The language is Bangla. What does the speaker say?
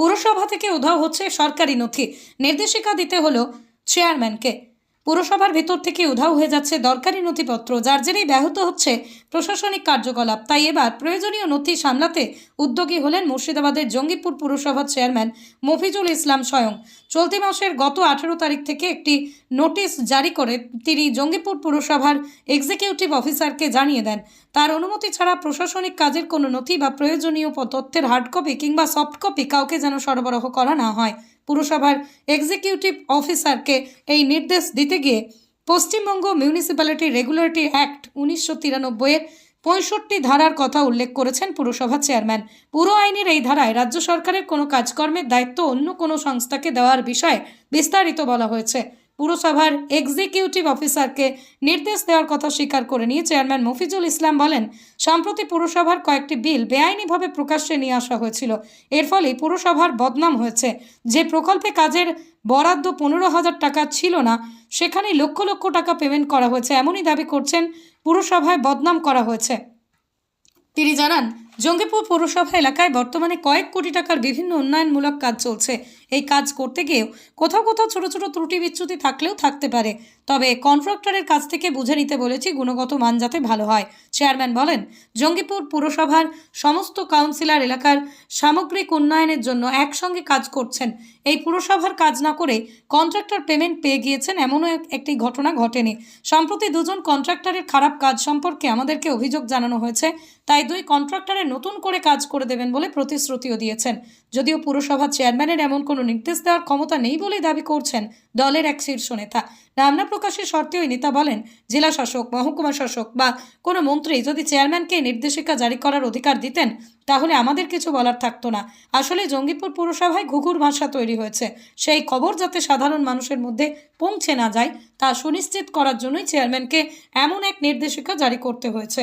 পুরসভা থেকে উধাও হচ্ছে সরকারি নথি, নির্দেশিকা দিতে হলো চেয়ারম্যানকে। পুরসভার ভেতর থেকে উধাও হয়ে যাচ্ছে দরকারি নথিপত্র, যার জেরেই ব্যাহত হচ্ছে প্রশাসনিক কার্যকলাপ। তাই এবার প্রয়োজনীয় নথি সামলাতে উদ্যোগী হলেন মুর্শিদাবাদের জঙ্গিপুর পুরসভার চেয়ারম্যান মফিজুল ইসলাম স্বয়ং। চলতি মাসের গত 18 তারিখ থেকে একটি নোটিশ জারি করে তিনি জঙ্গিপুর পুরসভার এক্সিকিউটিভ অফিসারকে জানিয়ে দেন, তার অনুমতি ছাড়া প্রশাসনিক কাজের কোনো নথি বা প্রয়োজনীয় তথ্যের হার্ড কপি কিংবা সফট কপি কাউকে যেন সরবরাহ করা না হয়। পুরসভার এক্সিকিউটিভ অফিসারকে এই নির্দেশ দিতে গিয়ে পশ্চিমবঙ্গ মিউনিসিপ্যালিটি রেগুলেটরি অ্যাক্ট 1993 এর 65 ধারার কথা উল্লেখ করেছেন পুরসভা চেয়ারম্যান। পুরো আইনের এই ধারায় রাজ্য সরকারের কোনো কাজকর্মের দায়িত্ব অন্য কোনো সংস্থাকে দেওয়ার বিষয়ে বিস্তারিত বলা হয়েছে। পুরসভার এক্সিকিউটিভ অফিসারকে নির্দেশ দেওয়ার কথা স্বীকার করে নিয়ে চেয়ারম্যান মফিজুল ইসলাম বলেন, সম্প্রতি পুরসভার কয়েকটি বিল বেআইনিভাবে প্রকাশ্যে নিয়ে আসা হয়েছিল। এর ফলে পুরসভার বদনাম হয়েছে। যে প্রকল্পে কাজের বরাদ্দ 15,000 টাকা ছিল না, সেখানে লক্ষ লক্ষ টাকা পেমেন্ট করা হয়েছে, এমনই দাবি করছেন। পুরসভায় বদনাম করা হয়েছে। তিনি জানান, জঙ্গিপুর পৌরসভা এলাকায় বর্তমানে কয়েক কোটি টাকার বিভিন্ন উন্নয়নমূলক কাজ চলছে। এই কাজ করতে গিয়েও কোথাও কোথাও ছোট ছোট ত্রুটি বিচ্যুতি থাকলেও থাকতে পারে, তবে কন্ট্রাক্টরের কাছ থেকে বুঝে নিতে বলেছি, গুণগত মান যাতে ভালো হয়। চেয়ারম্যান বলেন, জঙ্গিপুর পুরসভার সমস্ত কাউন্সিলর এলাকার সামগ্রিক উন্নয়নের জন্য একসঙ্গে কাজ করছেন। এই পুরসভার কাজ না করে কন্ট্রাক্টর পেমেন্ট পেয়ে গিয়েছেন, এমনও একটি ঘটনা ঘটেনি। সম্প্রতি দুজন কন্ট্রাক্টরের খারাপ কাজ সম্পর্কে আমাদেরকে অভিযোগ জানানো হয়েছে, তাই দুই কন্ট্রাক্টরের নতুন করে কাজ করে দেবেন বলে প্রতিশ্রুতিও দিয়েছেন। যদিও পুরসভা চেয়ারম্যানের এমন কোনো নির্দেশ দেওয়ার ক্ষমতা নেই বলেই দাবি করছেন দলের এক শীর্ষ নেতা। নাম না প্রকাশের শর্তে ওই নেতা বলেন, জেলা শাসক, মহকুমা শাসক বা কোনো মন্ত্রী যদি চেয়ারম্যানকে নির্দেশিকা জারি করার অধিকার দিতেন, তাহলে আমাদের কিছু বলার থাকতো না। আসলে জঙ্গিপুর পুরসভায় ঘুঘুর ভাষা তৈরি হয়েছে। সেই খবর যাতে সাধারণ মানুষের মধ্যে পৌঁছে না যায়, তা সুনিশ্চিত করার জন্যই চেয়ারম্যানকে এমন এক নির্দেশিকা জারি করতে হয়েছে।